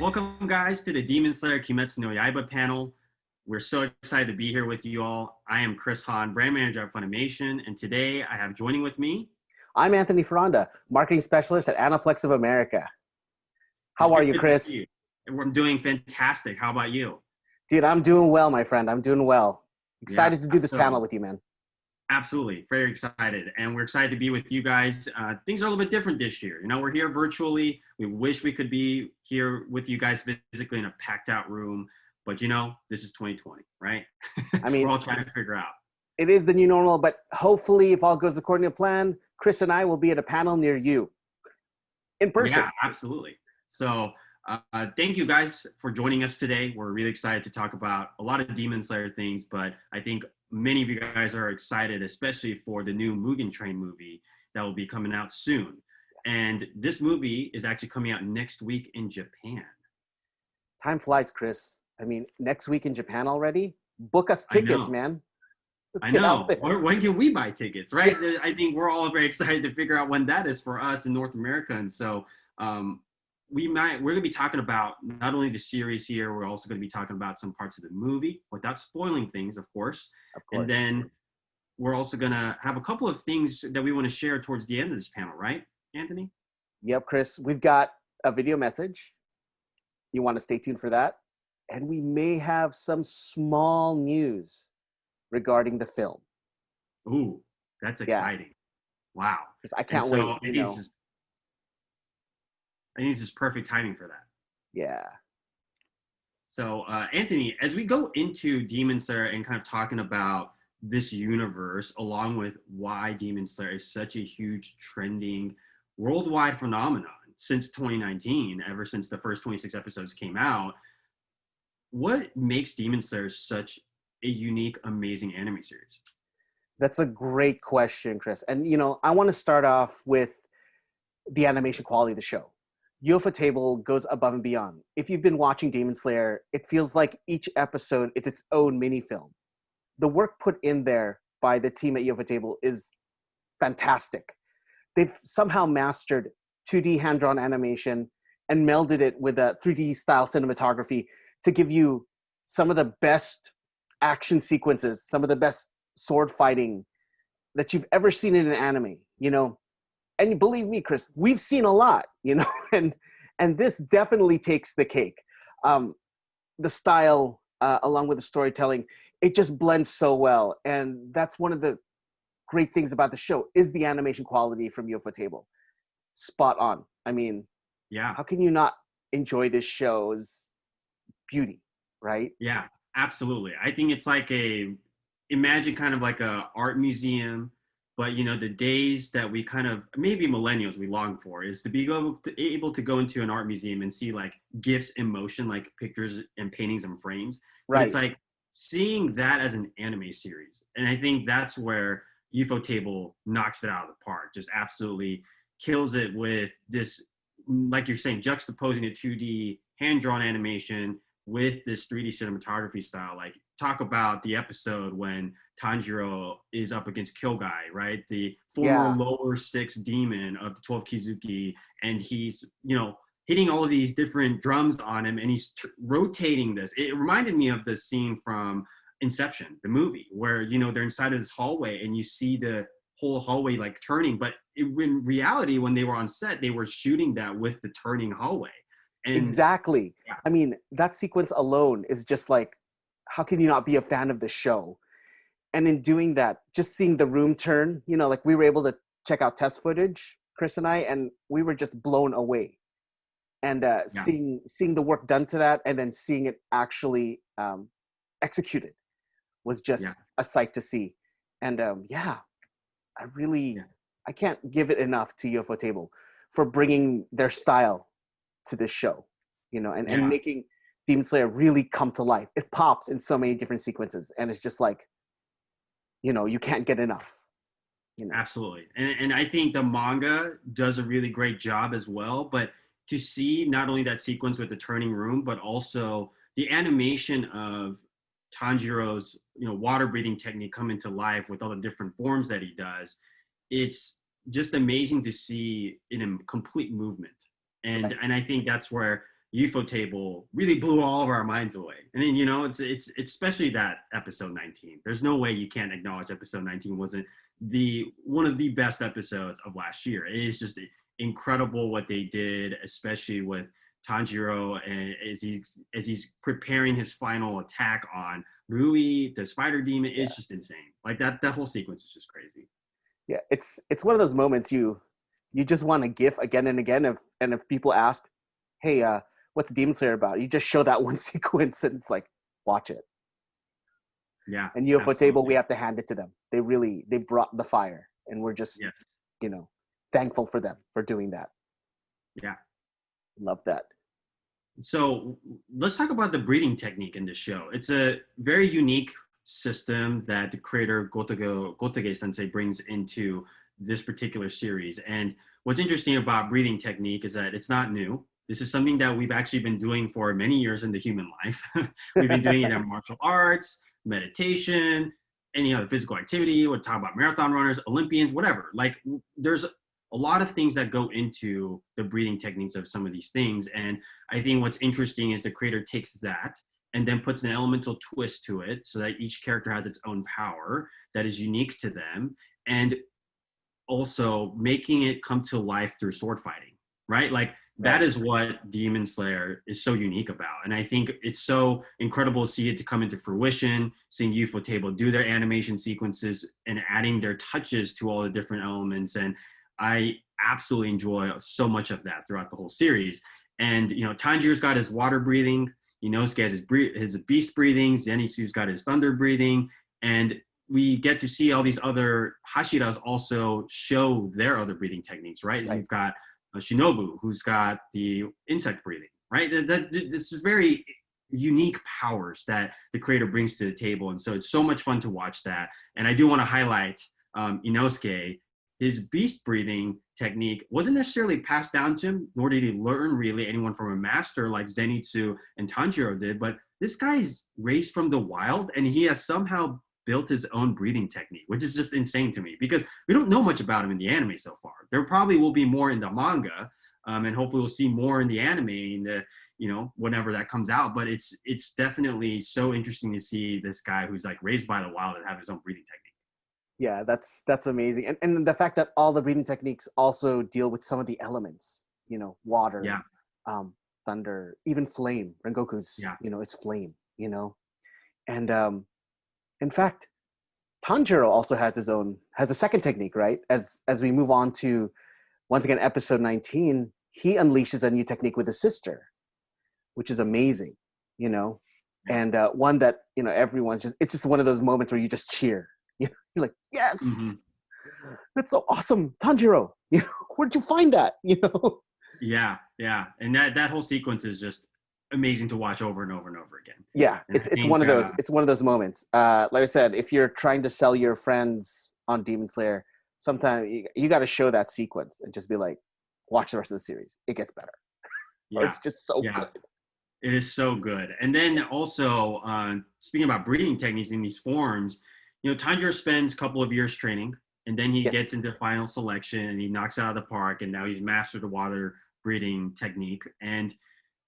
Welcome, guys, to the Demon Slayer Kimetsu no Yaiba panel. We're so excited to be here with you all. I am Chris Hahn, brand manager at Funimation, and today I have joining with me. I'm Anthony Ferranda, marketing specialist at Aniplex of America. It's How are you, good to see Chris? you. I'm doing fantastic. How about you? Dude, I'm doing well, my friend. I'm doing well. Yeah, Excited to do this so panel with you, man. absolutely, very excited, and we're excited to be with you guys. Things are a little bit different this year. We're here virtually. We wish we could be here with you guys physically in a packed-out room, but this is 2020, right? I We're mean, all trying to figure out. it is the new normal, but hopefully, if all goes according to plan, Chris and I will be at a panel near you in person. Yeah, absolutely. So thank you guys for joining us today. We're really excited to talk about a lot of Demon Slayer things, but I think many of you guys are excited, especially for the new Mugen Train movie that will be coming out soon. And this movie is actually coming out next week in Japan. Time flies, Chris. I mean, next week in Japan already? Book us I tickets, know. man. Let's I get out know. there. Or when can we buy tickets, right? I think we're all very excited to figure out when that is for us in North America. And so we're going to be talking about not only the series here, we're also going to be talking about some parts of the movie without spoiling things, of course. Of course. And then we're also going to have a couple of things that we want to share towards the end of this panel, right, Anthony? Yep, Chris. We've got a video message. You want to stay tuned for that? And we may have some small news regarding the film. Ooh, that's exciting. Wow. Because I can't wait. I think this is perfect timing for that. Yeah. So, Anthony, as we go into Demon Slayer and kind of talking about this universe, along with why Demon Slayer is such a huge trending worldwide phenomenon since 2019, ever since the first 26 episodes came out, what makes Demon Slayer such a unique, amazing anime series? That's a great question, Chris. And, I want to start off with the animation quality of the show. Ufotable goes above and beyond. If you've been watching Demon Slayer, it feels like each episode is its own mini film. The work put in there by the team at Ufotable is fantastic. They've somehow mastered 2D hand-drawn animation and melded it with a 3D style cinematography to give you some of the best action sequences, some of the best sword fighting that you've ever seen in an anime, And believe me, Chris, we've seen a lot, and this definitely takes the cake. The style, along with the storytelling, it just blends so well. And that's one of the great things about the show is the animation quality from Ufotable. Spot on. I mean, yeah, how can you not enjoy this show's beauty, right? Yeah, absolutely. I think it's like imagine kind of like a art museum, but the days that we kind of, maybe millennials we long for is to be able to go into an art museum and see like gifs in motion, like pictures and paintings and frames. Right. But it's like seeing that as an anime series. And I think that's where Ufotable knocks it out of the park, just absolutely kills it with this, like you're saying, juxtaposing a 2D hand-drawn animation with this 3D cinematography style. Like, talk about the episode when Tanjiro is up against Kyogai, right? The former lower 6 demon of the 12 Kizuki, and he's, hitting all of these different drums on him, and he's rotating this. It reminded me of the scene from Inception, the movie, where, they're inside of this hallway, and you see the whole hallway like turning, but in reality, when they were on set, they were shooting that with the turning hallway. And exactly. Yeah. I mean, that sequence alone is just like, how can you not be a fan of the show? And in doing that, just seeing the room turn, like we were able to check out test footage, Chris and I, and we were just blown away. And seeing the work done to that, and then seeing it actually executed was just a sight to see. And I can't give it enough to Ufotable for bringing their style to this show, and making Demon Slayer really come to life. It pops in so many different sequences, and it's just like, you can't get enough. Absolutely. And I think the manga does a really great job as well, but to see not only that sequence with the turning room, but also the animation of Tanjiro's, water breathing technique come into life with all the different forms that he does, it's just amazing to see in a complete movement. And I think that's where UFO table really blew all of our minds away. And then, it's especially that episode 19. There's no way you can't acknowledge episode 19 wasn't one of the best episodes of last year. It is just incredible what they did, especially with Tanjiro, and as he's preparing his final attack on Rui, the spider demon. Is just insane. Like that whole sequence is just crazy. Yeah, it's one of those moments you just want to gif again and again. If people ask, hey, what's Demon Slayer about? You just show that one sequence and it's like, watch it. Yeah. And UFO Table, we have to hand it to them. They brought the fire, and we're just, thankful for them for doing that. Yeah. Love that. So let's talk about the breathing technique in this show. It's a very unique system that the creator Gotege Sensei brings into this particular series. And what's interesting about breathing technique is that it's not new. This is something that we've actually been doing for many years in the human life. We've been doing it in martial arts, meditation, any other physical activity. We're talking about marathon runners, Olympians, whatever. Like there's a lot of things that go into the breathing techniques of some of these things. And I think what's interesting is the creator takes that and then puts an elemental twist to it so that each character has its own power that is unique to them, and also making it come to life through sword fighting, right? Like that is what Demon Slayer is so unique about. And I think it's so incredible to see it to come into fruition, seeing UFO Table do their animation sequences and adding their touches to all the different elements. And I absolutely enjoy so much of that throughout the whole series. And, Tanjiro's got his water breathing, Inosuke has his beast breathing, Zenitsu's got his thunder breathing, and we get to see all these other Hashiras also show their other breathing techniques, right? You've got Shinobu, who's got the insect breathing, right? This is very unique powers that the creator brings to the table. And so it's so much fun to watch that. And I do want to highlight Inosuke. His beast breathing technique wasn't necessarily passed down to him, nor did he learn really anyone from a master like Zenitsu and Tanjiro did. But this guy is raised from the wild, and he has somehow built his own breathing technique, which is just insane to me because we don't know much about him in the anime so far. There probably will be more in the manga, and hopefully we'll see more in the anime in the, whenever that comes out. But it's definitely so interesting to see this guy who's like raised by the wild and have his own breathing technique. Yeah, that's amazing. And the fact that all the breathing techniques also deal with some of the elements, water, thunder, even flame. Rengoku's, it's flame, And in fact, Tanjiro also has a second technique, right? As we move on to, once again, episode 19, he unleashes a new technique with his sister, which is amazing, and one that, everyone's it's just one of those moments where you just cheer. You're like, yes, that's so awesome, Tanjiro. Where'd you find that? Yeah, and that whole sequence is just amazing to watch over and over and over again. Yeah, it's one of those. It's one of those moments. Like I said, if you're trying to sell your friends on Demon Slayer, sometimes you got to show that sequence and just be like, watch the rest of the series. It gets better. Yeah, or it's just so good. It is so good. And then also, speaking about breathing techniques in these forms, Tanjiro spends a couple of years training, and then he gets into final selection, and he knocks it out of the park, and now he's mastered the water breathing technique. And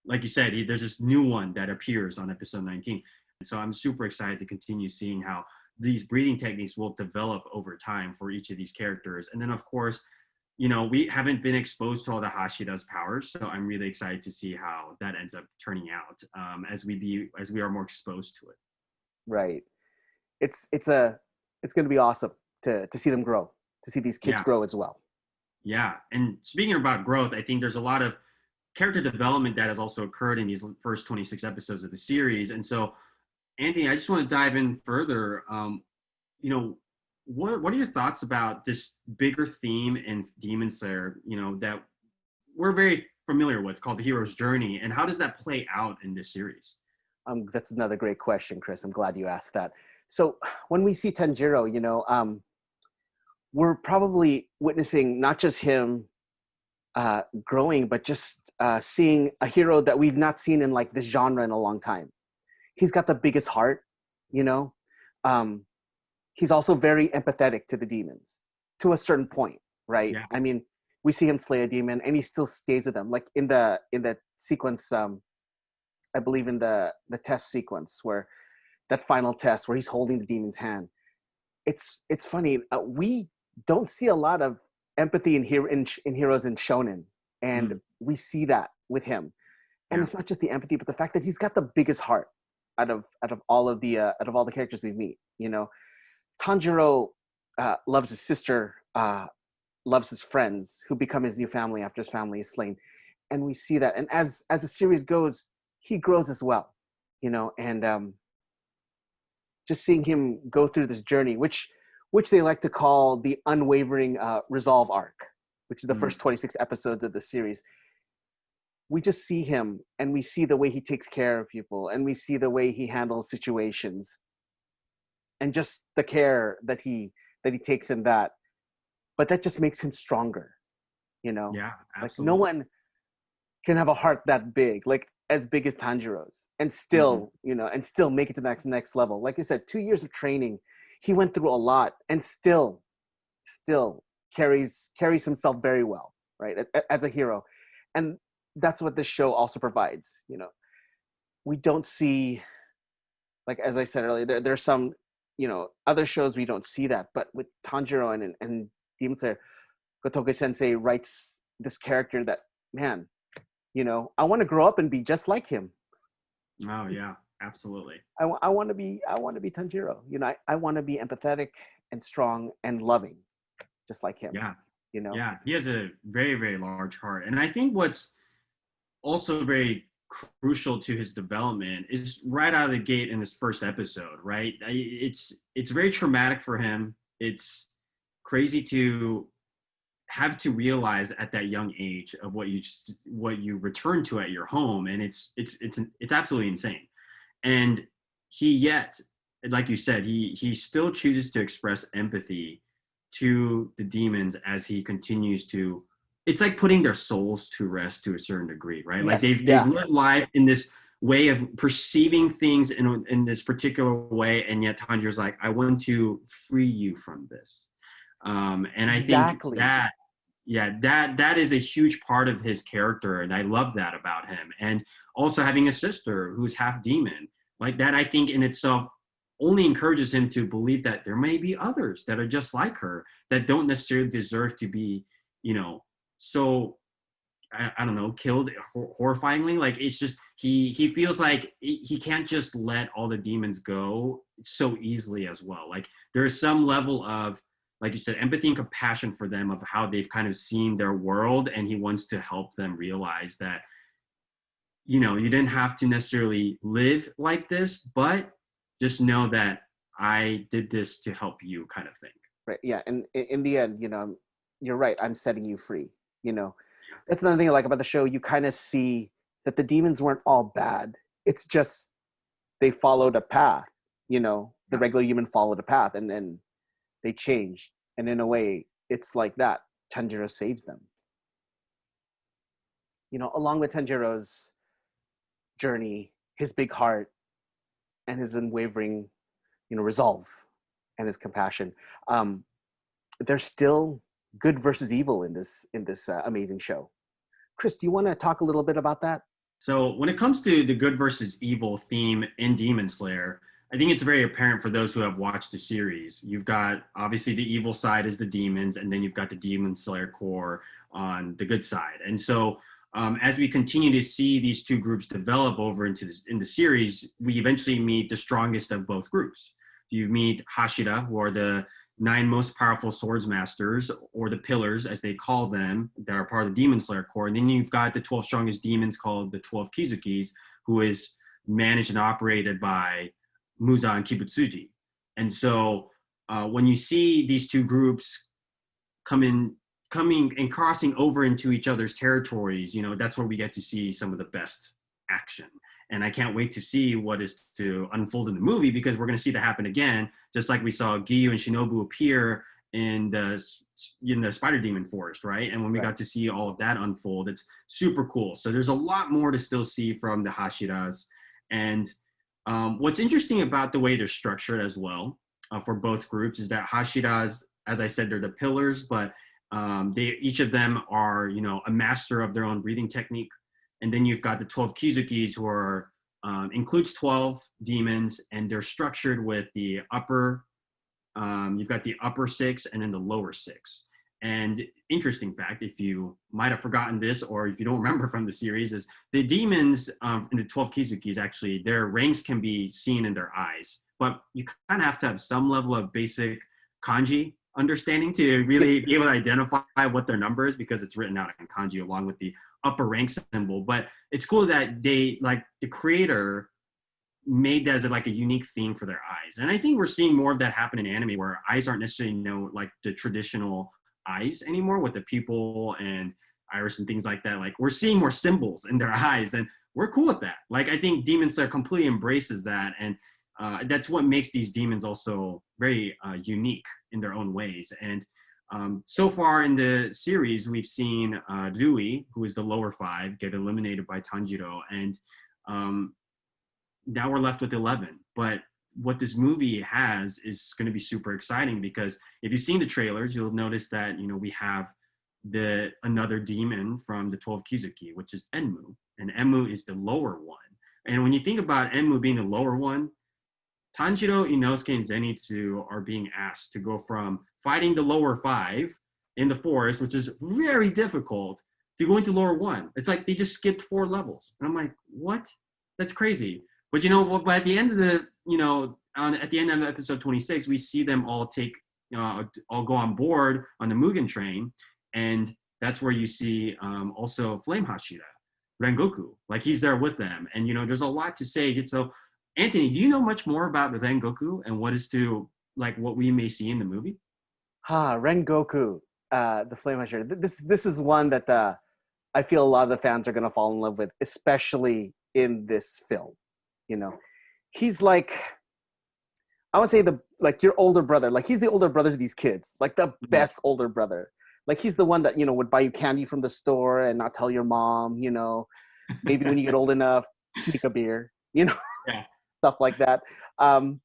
like you said, there's this new one that appears on episode 19. And so I'm super excited to continue seeing how these breathing techniques will develop over time for each of these characters. And then, of course, we haven't been exposed to all the Hashida's powers, so I'm really excited to see how that ends up turning out as we are more exposed to it. Right. It's going to be awesome to see them grow, to see these kids grow as well. Yeah, and speaking about growth, I think there's a lot of character development that has also occurred in these first 26 episodes of the series. And so, Anthony, I just want to dive in further. What are your thoughts about this bigger theme in Demon Slayer, that we're very familiar with, called the hero's journey, and how does that play out in this series? That's another great question, Chris. I'm glad you asked that. So when we see Tanjiro, we're probably witnessing not just him growing, but just seeing a hero that we've not seen in like this genre in a long time. He's got the biggest heart, he's also very empathetic to the demons to a certain point, right? Yeah. I mean, we see him slay a demon, and he still stays with them. Like in the sequence, I believe in the test sequence where that final test where he's holding the demon's hand. It's funny. We don't see a lot of empathy in heroes in shonen, and we see that with him. And it's not just the empathy, but the fact that he's got the biggest heart out of all of the characters we meet. You know, Tanjiro loves his sister, loves his friends who become his new family after his family is slain, and we see that. And as the series goes, he grows as well. You know, and just seeing him go through this journey, which they like to call the unwavering resolve arc, which is the first 26 episodes of the series. We just see him, and we see the way he takes care of people, and we see the way he handles situations, and just the care that he takes in that. But that just makes him stronger, you know? Yeah, absolutely. Like no one can have a heart that big, like as big as Tanjiro's, and still, you know, and still make it to the next level. Like I said, 2 years of training, he went through a lot, and still carries himself very well, right? As a hero. And that's what this show also provides. You know, we don't see, like, as I said earlier, there's some, you know, other shows we don't see that, but with Tanjiro and Demon Slayer, Gotoke Sensei writes this character that, man, you know, I want to grow up and be just like him. Oh yeah, absolutely. I want to be Tanjiro. You know, I want to be empathetic and strong and loving, just like him. Yeah. You know. Yeah, he has a very, very large heart, and I think what's also very crucial to his development is right out of the gate in this first episode. Right, it's very traumatic for him. It's crazy to have to realize at that young age of what you return to at your home, and it's absolutely insane. And he yet, like you said, he still chooses to express empathy to the demons as he continues to. It's like putting their souls to rest to a certain degree, right? Like they've lived life in this way of perceiving things in this particular way, and yet Tanjiro's like, I want to free you from this. And I think that, that is a huge part of his character, and I love that about him. And also having a sister who's half demon, like that, I think in itself only encourages him to believe that there may be others that are just like her that don't necessarily deserve to be, you know, so I don't know, killed horrifyingly. Like it's just he feels like he can't just let all the demons go so easily as well. Like there is some level of, like you said, empathy and compassion for them of how they've kind of seen their world, and he wants to help them realize that, you know, you didn't have to necessarily live like this, but just know that I did this to help you, kind of thing. Right. Yeah. And in the end, you know, you're right. I'm setting you free. You know, that's another thing I like about the show. You kind of see that the demons weren't all bad. It's just they followed a path. You know, the regular human followed a path, and then they changed. And in a way, it's like that. Tanjiro saves them. You know, along with Tanjiro's journey, his big heart, and his unwavering, you know, resolve and his compassion, there's still good versus evil in this amazing show. Chris, do you want to talk a little bit about that? So when it comes to the good versus evil theme in Demon Slayer, I think it's very apparent for those who have watched the series. You've got, obviously, the evil side is the demons, and then you've got the Demon Slayer core on the good side. And so as we continue to see these two groups develop over in the series, we eventually meet the strongest of both groups. You meet Hashira, who are the 9 most powerful swords masters, or the pillars as they call them, that are part of the Demon Slayer core. And then you've got the 12 strongest demons called the 12 Kizukis, who is managed and operated by Muza and Kibutsuji. And so when you see these two groups coming and crossing over into each other's territories, you know, that's where we get to see some of the best action. And I can't wait to see what is to unfold in the movie, because we're going to see that happen again, just like we saw Giyu and Shinobu appear in the Spider Demon Forest, right? And when we got to see all of that unfold, it's super cool. So there's a lot more to still see from the Hashiras. And what's interesting about the way they're structured as well for both groups is that Hashiras, as I said, they're the pillars, but They each of them are, a master of their own breathing technique. And then you've got the 12 Kizukis, who are includes 12 demons, and they're structured with the upper. You've got the upper six and then the lower six. And interesting fact, if you might have forgotten this, or if you don't remember from the series, is the demons in the 12 Kizukis, actually, their ranks can be seen in their eyes. But you kind of have to have some level of basic kanji understanding to really be able to identify what their number is, because it's written out in kanji along with the upper rank symbol. But it's cool that they, like, the creator made that as like a unique theme for their eyes. And I think we're seeing more of that happen in anime, where eyes aren't necessarily like the traditional eyes anymore with the pupil and iris and things like that. Like, we're seeing more symbols in their eyes, and we're cool with that. Like, I think Demon Slayer completely embraces that, and that's what makes these demons also very unique in their own ways. And so far in the series, we've seen Rui, who is the lower five, get eliminated by Tanjiro, and now we're left with 11. But what this movie has is going to be super exciting, because if you've seen the trailers, you'll notice that, we have another demon from the 12 Kizuki, which is Enmu, and Enmu is the lower one. And when you think about Enmu being the lower one, Tanjiro, Inosuke, and Zenitsu are being asked to go from fighting the lower five in the forest, which is very difficult, to going to lower one. It's like they just skipped 4 levels. And I'm like, what? That's crazy. But but at the end of the, at the end of episode 26, we see them all all go on board on the Mugen train, and that's where you see also Flame Hashira, Rengoku, like he's there with them, and there's a lot to say. So, Anthony, do you know much more about Rengoku and what we may see in the movie? Rengoku, the Flame Hashira. This is one that I feel a lot of the fans are going to fall in love with, especially in this film. He's like, I would say your older brother. Like, he's the older brother to these kids, like the best older brother. Like, he's the one that, would buy you candy from the store and not tell your mom, maybe when you get old enough, sneak a beer, yeah. Stuff like that. And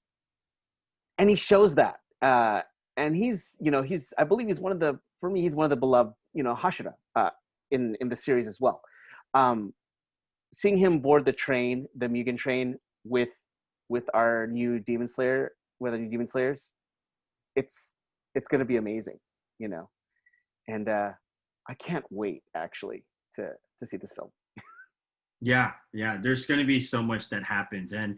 he shows that. And I believe he's one of the beloved, Hashira in the series as well. Seeing him board the Mugen train with our new Demon Slayer, with our new Demon Slayers, it's going to be amazing, and I can't wait actually to see this film. Yeah, there's going to be so much that happens, and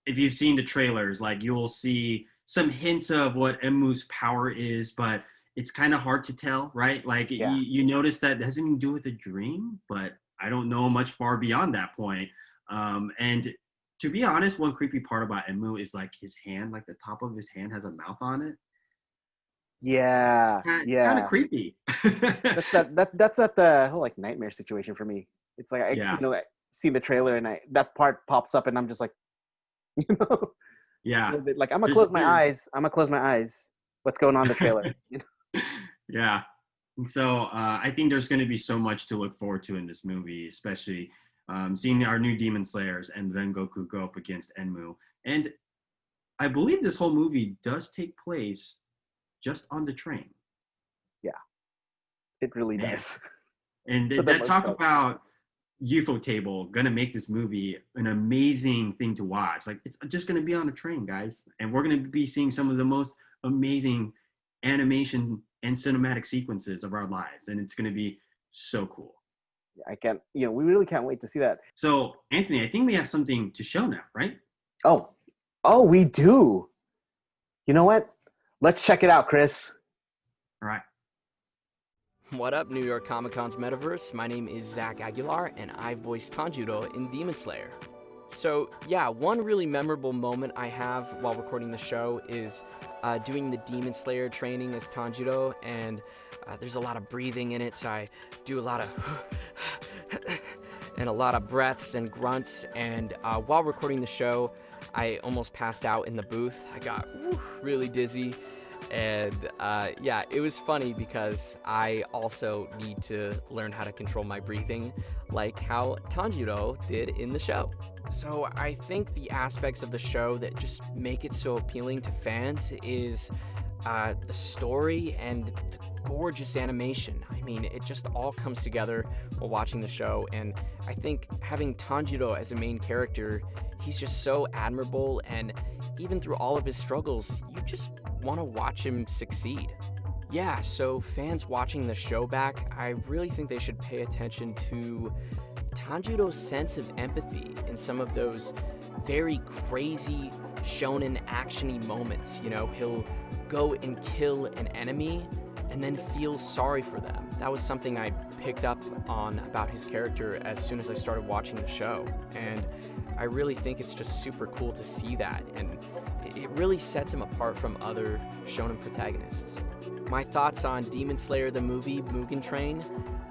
if you've seen the trailers, like, you'll see some hints of what Enmu's power is, but it's kind of hard to tell, right? Like, you notice that it has nothing to do with a dream, but I don't know much far beyond that point. And to be honest, one creepy part about Enmu is, like, his hand, like the top of his hand has a mouth on it. Yeah. Kind of creepy. that's at the whole, like, nightmare situation for me. It's like I see the trailer and that part pops up and I'm just like, yeah. Like, I'm gonna close my eyes. What's going on in the trailer? Yeah. And so I think there's going to be so much to look forward to in this movie, especially seeing our new Demon Slayers and Rengoku go up against Enmu. And I believe this whole movie does take place just on the train. Yeah, it really does. And that talk about Ufotable going to make this movie an amazing thing to watch. Like, it's just going to be on a train, guys. And we're going to be seeing some of the most amazing animation and cinematic sequences of our lives. And it's going to be so cool. We really can't wait to see that. So, Anthony, I think we have something to show now, right? Oh, we do. You know what? Let's check it out, Chris. All right. What up, New York Comic Con's Metaverse? My name is Zach Aguilar, and I voice Tanjiro in Demon Slayer. So, yeah, one really memorable moment I have while recording the show is doing the Demon Slayer training as Tanjiro, and there's a lot of breathing in it, so I do a lot of and a lot of breaths and grunts, and while recording the show, I almost passed out in the booth. I got really dizzy. And it was funny because I also need to learn how to control my breathing like how Tanjiro did in the show. So I think the aspects of the show that just make it so appealing to fans is the story, and the gorgeous animation. I mean, it just all comes together while watching the show, and I think having Tanjiro as a main character, he's just so admirable, and even through all of his struggles, you just want to watch him succeed. Yeah, so fans watching the show back, I really think they should pay attention to Tanjiro's sense of empathy in some of those very crazy shonen action-y moments. You know, he'll go and kill an enemy and then feel sorry for them. That was something I picked up on about his character as soon as I started watching the show. And I really think it's just super cool to see that, and it really sets him apart from other shonen protagonists. My thoughts on Demon Slayer the movie, Mugen Train.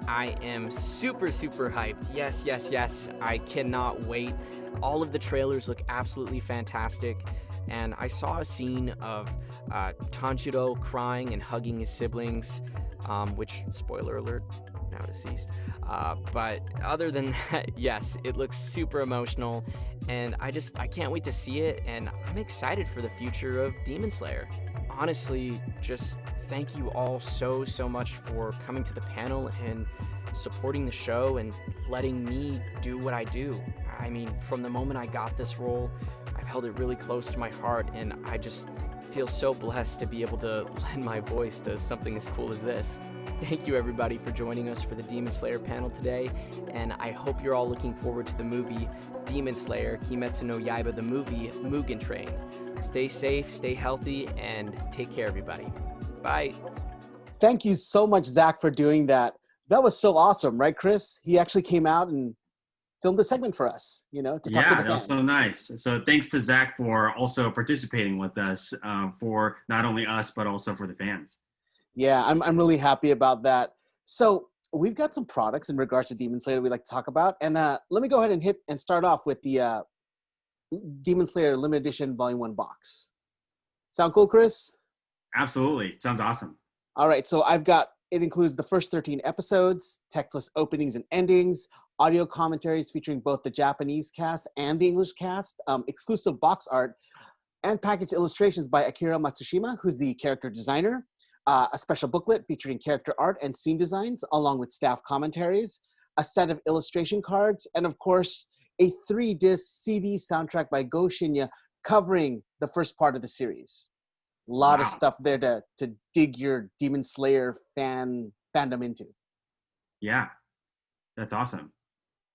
I am super hyped. Yes. I cannot wait. All of the trailers look absolutely fantastic. And I saw a scene of Tanjiro crying and hugging his siblings, which, spoiler alert, now deceased. But other than that, yes, it looks super emotional. And I can't wait to see it. And I'm excited for the future of Demon Slayer. Honestly, just thank you all so much for coming to the panel and supporting the show and letting me do what I do. I mean, from the moment I got this role, I've held it really close to my heart, and I just feel so blessed to be able to lend my voice to something as cool as this. Thank you everybody for joining us for the Demon Slayer panel today, and I hope you're all looking forward to the movie Demon Slayer Kimetsu no Yaiba the movie Mugen Train. Stay safe, stay healthy, and take care everybody. Bye. Thank you so much, Zach, for doing that. That was so awesome, right, Chris? He actually came out and filmed a segment for us, to talk to the fans. That was so nice. So thanks to Zach for also participating with us, for not only us, but also for the fans. Yeah, I'm really happy about that. So we've got some products in regards to Demon Slayer that we'd like to talk about. And let me go ahead and start off with the Demon Slayer Limited Edition Volume 1 box. Sound cool, Chris? Absolutely. Sounds awesome. All right, so it includes the first 13 episodes, textless openings and endings, audio commentaries featuring both the Japanese cast and the English cast, exclusive box art, and package illustrations by Akira Matsushima, who's the character designer, a special booklet featuring character art and scene designs, along with staff commentaries, a set of illustration cards, and of course, a 3-disc CD soundtrack by Go Shinya covering the first part of the series. A lot of stuff there to dig your Demon Slayer fandom into. Yeah, that's awesome.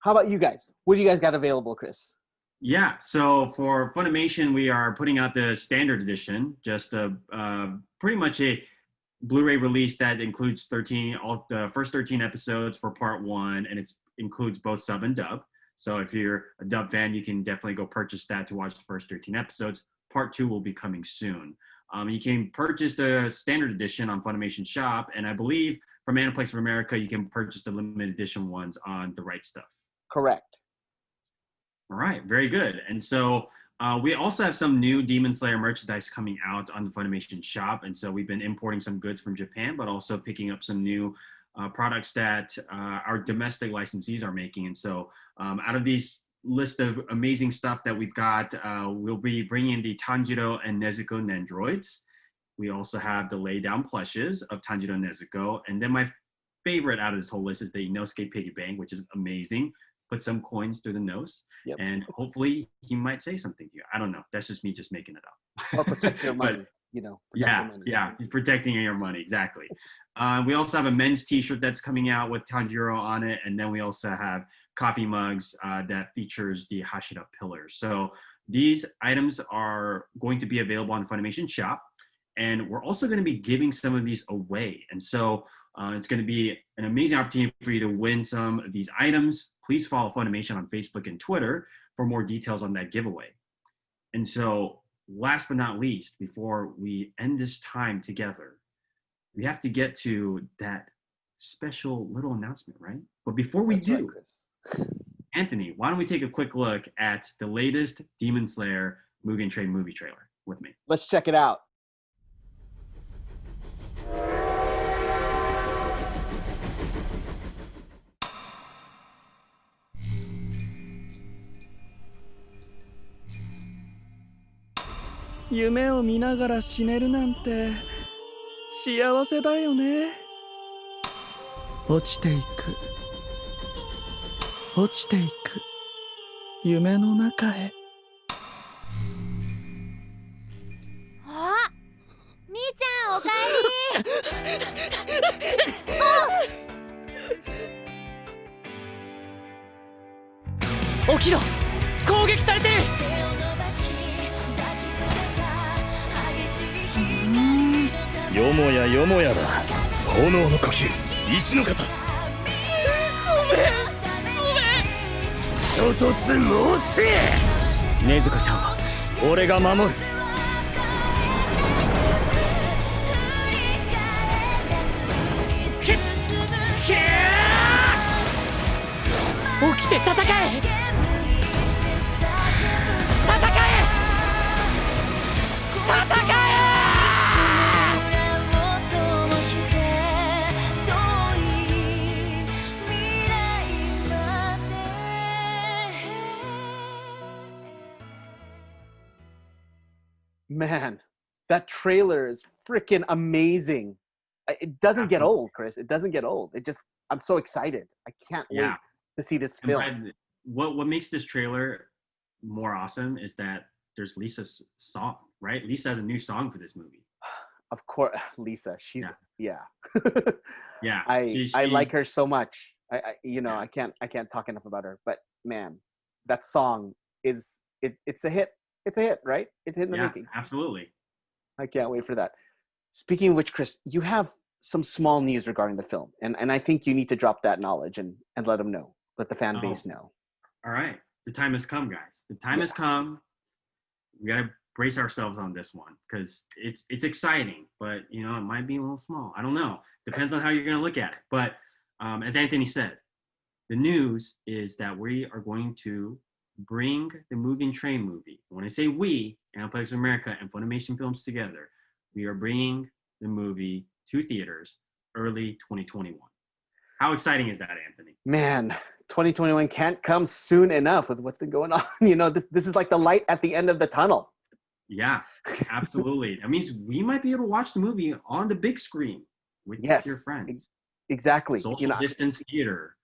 How about you guys? What do you guys got available, Chris? Yeah, so for Funimation, we are putting out the standard edition, just pretty much a Blu-ray release that includes the first 13 episodes for part 1, and it includes both sub and dub. So if you're a dub fan, you can definitely go purchase that to watch the first 13 episodes. Part 2 will be coming soon. You can purchase the standard edition on Funimation Shop, and I believe from Aniplex of America, you can purchase the limited edition ones on The Right Stuff. Correct. All right, very good. And so we also have some new Demon Slayer merchandise coming out on the Funimation Shop, and so we've been importing some goods from Japan, but also picking up some new products that our domestic licensees are making. And so out of these list of amazing stuff that we've got, we'll be bringing the Tanjiro and Nezuko Nendroids. We also have the lay down plushes of Tanjiro and Nezuko. And then my favorite out of this whole list is the Inosuke Piggy Bank, which is amazing. Put some coins through the nose, and hopefully he might say something to you. I don't know. That's just me just making it up. Or protect your money, Yeah, he's protecting your money, exactly. We also have a men's t-shirt that's coming out with Tanjiro on it, and then we also have coffee mugs that features the Hashira pillars. So these items are going to be available on Funimation Shop, and we're also going to be giving some of these away. And so it's going to be an amazing opportunity for you to win some of these items. Please follow Funimation on Facebook and Twitter for more details on that giveaway. And so last but not least, before we end this time together, we have to get to that special little announcement, right? But before we do, Anthony, why don't we take a quick look at the latest Demon Slayer Mugen Train movie trailer with me? Let's check it out. Yumeo 見ながら死ねるなんて幸せだよね。落ちていく。落ちていく。夢の中へ。あ、兄ちゃんおかえり。起きろ。攻撃されてる。よもやよもやだ。炎の呼吸一の方。ごめん。衝突申し。禰豆子ちゃんは俺が守る。起きて戦え。Man, that trailer is freaking amazing. It doesn't get old, Chris. It doesn't get old. I'm so excited. I can't wait to see this film. And what makes this trailer more awesome is that there's Lisa's song, right? Lisa has a new song for this movie. Of course, Lisa. She's yeah. I like her so much. I can't talk enough about her. But man, that song it's a hit. It's a hit, right? It's a hit in the making. Absolutely. I can't wait for that. Speaking of which, Chris, you have some small news regarding the film, and I think you need to drop that knowledge and let them know, let the fan base know. All right, the time has come, guys. The time has come. We gotta brace ourselves on this one because it's exciting, but it might be a little small. I don't know. Depends on how you're gonna look at it. But as Anthony said, the news is that we are going to bring the Mugen Train movie. When I say we, Aniplex America and Funimation Films together, we are bringing the movie to theaters early 2021. How exciting is that, Anthony? Man, 2021 can't come soon enough with what's been going on. This is like the light at the end of the tunnel. Yeah, absolutely. That means we might be able to watch the movie on the big screen with your friends. Exactly. Social distance theater.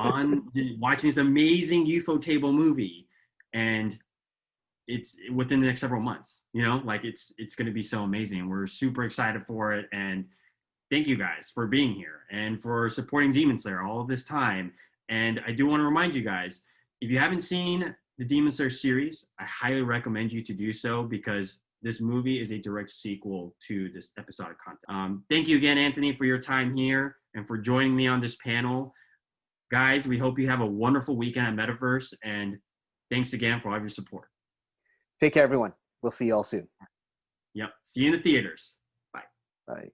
On watching this amazing UFO table movie, and it's within the next several months. It's going to be so amazing. We're super excited for it, and thank you guys for being here and for supporting Demon Slayer all of this time. And I do want to remind you guys, if you haven't seen the Demon Slayer series, I highly recommend you to do so because this movie is a direct sequel to this episodic content. Thank you again, Anthony, for your time here and for joining me on this panel. Guys, we hope you have a wonderful weekend at Metaverse, and thanks again for all of your support. Take care, everyone. We'll see you all soon. Yep. See you in the theaters. Bye. Bye.